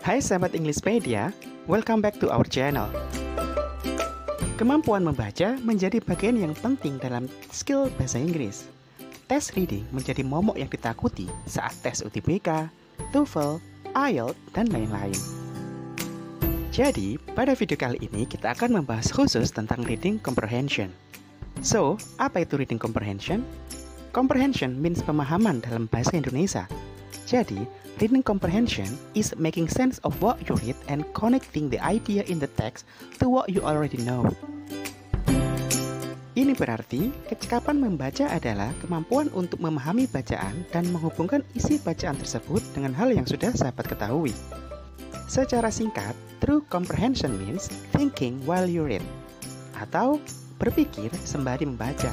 Hai sahabat Englishpedia, welcome back to our channel. Kemampuan membaca menjadi bagian yang penting dalam skill bahasa Inggris. Tes reading menjadi momok yang ditakuti saat tes UTBK, TOEFL, IELTS, dan lain-lain. Jadi, pada video kali ini kita akan membahas khusus tentang reading comprehension. So, apa itu reading comprehension? Comprehension means pemahaman dalam bahasa Indonesia. Jadi, reading comprehension is making sense of what you read and connecting the idea in the text to what you already know. Ini berarti, kecakapan membaca adalah kemampuan untuk memahami bacaan dan menghubungkan isi bacaan tersebut dengan hal yang sudah sahabat ketahui. Secara singkat, true comprehension means thinking while you read, atau berpikir sembari membaca.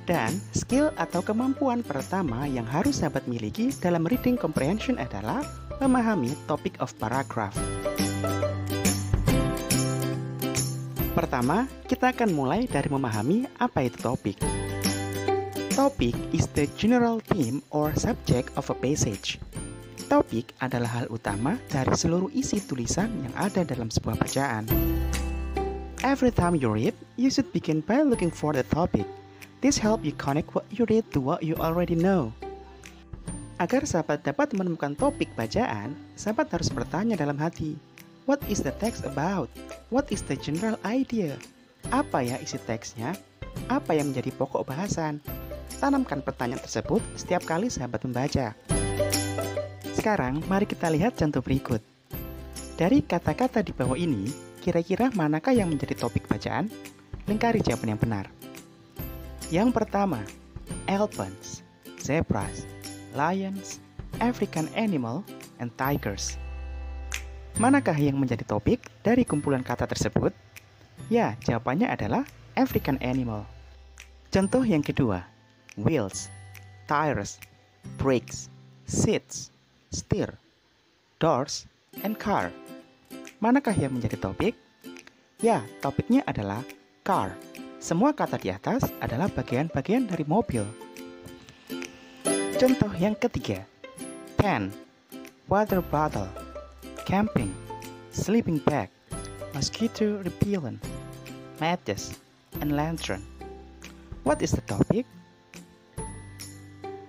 Dan skill atau kemampuan pertama yang harus sahabat miliki dalam reading comprehension adalah memahami topic of paragraph. Pertama, kita akan mulai dari memahami apa itu topik. Topic is the general theme or subject of a passage. Topik adalah hal utama dari seluruh isi tulisan yang ada dalam sebuah bacaan. Every time you read, you should begin by looking for the topic. This help you connect what you read to what you already know. Agar sahabat dapat menemukan topik bacaan, sahabat harus bertanya dalam hati, what is the text about? What is the general idea? Apa ya isi teksnya? Apa yang menjadi pokok bahasan? Tanamkan pertanyaan tersebut setiap kali sahabat membaca. Sekarang, mari kita lihat contoh berikut. Dari kata-kata di bawah ini, kira-kira manakah yang menjadi topik bacaan? Lingkari jawaban yang benar. Yang pertama, elephants, zebras, lions, African animal, and tigers. Manakah yang menjadi topik dari kumpulan kata tersebut? Ya, jawabannya adalah African animal. Contoh yang kedua, wheels, tires, brakes, seats, steer, doors, and car. Manakah yang menjadi topik? Ya, topiknya adalah car. Semua kata di atas adalah bagian-bagian dari mobil. Contoh yang ketiga, pen, water bottle, camping, sleeping bag, mosquito repellent, matches, and lantern. What is the topic?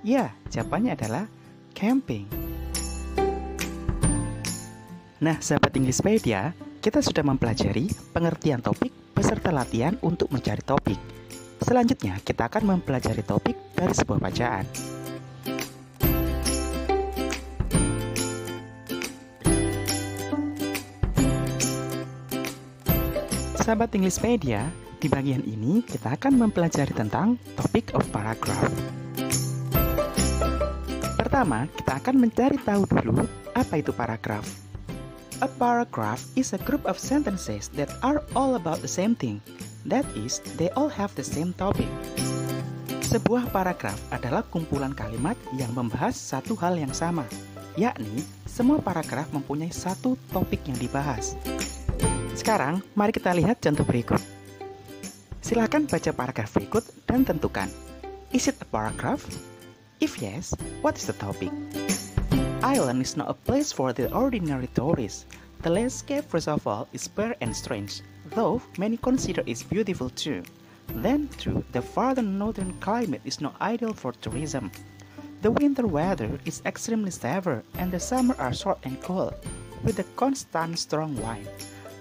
Ya, jawabannya adalah camping. Nah, sahabat Englishpedia, kita sudah mempelajari pengertian topik beserta latihan untuk mencari topik. Selanjutnya, kita akan mempelajari topik dari sebuah bacaan. Sahabat Englishpedia, di bagian ini kita akan mempelajari tentang topic of paragraph. Pertama, kita akan mencari tahu dulu apa itu paragraph. A paragraph is a group of sentences that are all about the same thing. That is, they all have the same topic. Sebuah paragraf adalah kumpulan kalimat yang membahas satu hal yang sama, yakni semua paragraf mempunyai satu topik yang dibahas. Sekarang, mari kita lihat contoh berikut. Silakan baca paragraf berikut dan tentukan, is it a paragraph? If yes, what is the topic? Ireland is not a place for the ordinary tourist. The landscape, first of all, is bare and strange, though many consider it beautiful too. Then, too, the far northern climate is not ideal for tourism. The winter weather is extremely severe, and the summer are short and cold, with a constant strong wind.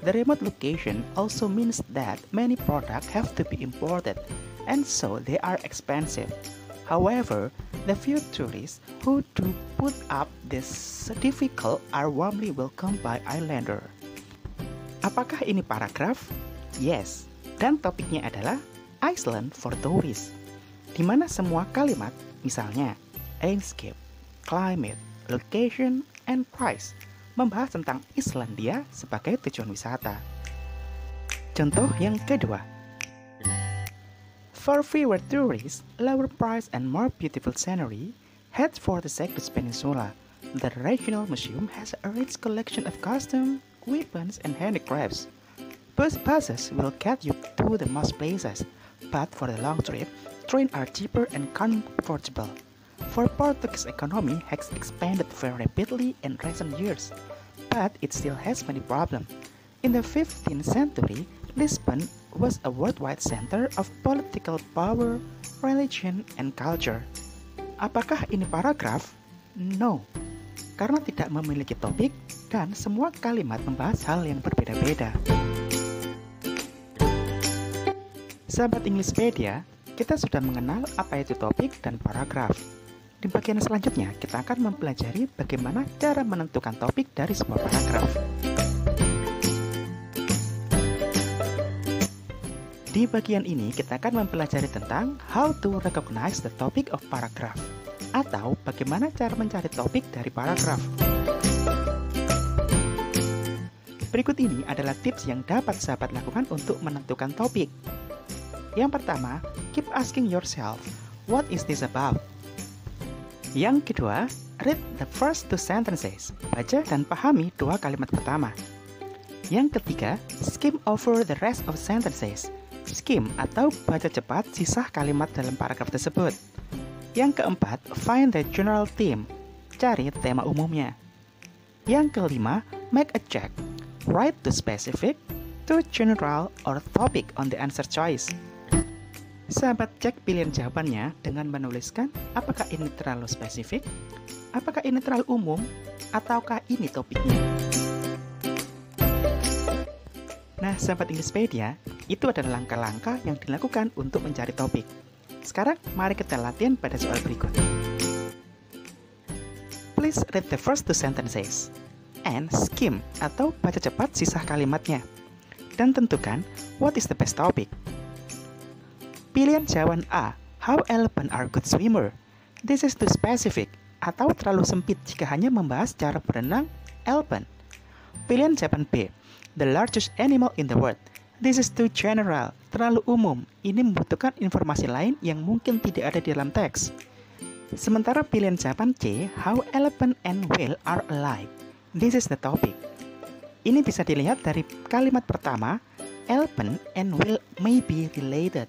The remote location also means that many products have to be imported, and so they are expensive. However, the few tourists who do put up this difficult are warmly welcomed by Islander. Apakah ini paragraf? Yes, dan topiknya adalah Iceland for tourists, di mana semua kalimat, misalnya landscape, climate, location, and price, membahas tentang Islandia sebagai tujuan wisata. Contoh yang kedua, for fewer tourists, lower price and more beautiful scenery, head for the Cygnus Peninsula. The regional museum has a rich collection of costumes, weapons, and handicrafts. Buses will get you to the most places, but for the long trip, trains are cheaper and comfortable. For Portuguese economy has expanded very rapidly in recent years. but it still has many problems. In the 15th century, Lisbon was a worldwide center of political power, religion, and culture. Apakah ini paragraf? No, karena tidak memiliki topik dan semua kalimat membahas hal yang berbeda-beda. Sahabat Englishpedia, kita sudah mengenal apa itu topik dan paragraf. Di bagian selanjutnya, kita akan mempelajari bagaimana cara menentukan topik dari sebuah paragraf. Di bagian ini, kita akan mempelajari tentang how to recognize the topic of paragraph, atau bagaimana cara mencari topik dari paragraf. Berikut ini adalah tips yang dapat sahabat lakukan untuk menentukan topik. Yang pertama, keep asking yourself, what is this about? Yang kedua, read the first two sentences. Baca dan pahami dua kalimat pertama. Yang ketiga, skim over the rest of sentences. Skim atau baca cepat sisa kalimat dalam paragraf tersebut. Yang keempat, find the general theme. Cari tema umumnya. Yang kelima, make a check. Write to specific, to general, or topic on the answer choice. Sahabat cek pilihan jawabannya dengan menuliskan apakah ini terlalu spesifik, apakah ini terlalu umum, ataukah ini topiknya. Nah, sahabat Englishpedia, itu adalah langkah-langkah yang dilakukan untuk mencari topik. Sekarang, mari kita latihan pada soal berikut. Please read the first two sentences and skim atau baca cepat sisa kalimatnya. Dan tentukan what is the best topic. Pilihan jawaban A, how elephants are good swimmer. This is too specific, atau terlalu sempit jika hanya membahas cara berenang elephant. Pilihan jawaban B, the largest animal in the world. This is too general, terlalu umum. Ini membutuhkan informasi lain yang mungkin tidak ada di dalam teks. Sementara pilihan jawaban C, how elephant and whale are alike. This is the topic. Ini bisa dilihat dari kalimat pertama, elephant and whale may be related.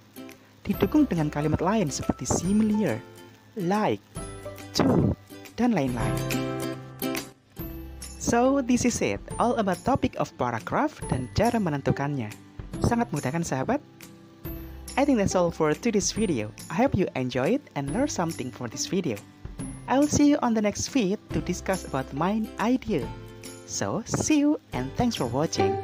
Didukung dengan kalimat lain seperti similar, like, to, dan lain-lain. So, this is it, all about topic of paragraph dan cara menentukannya. Sangat mudah kan sahabat? I think that's all for today's video. I hope you enjoy it and learn something from this video. I will see you on the next feed to discuss about my idea. So, see you and thanks for watching.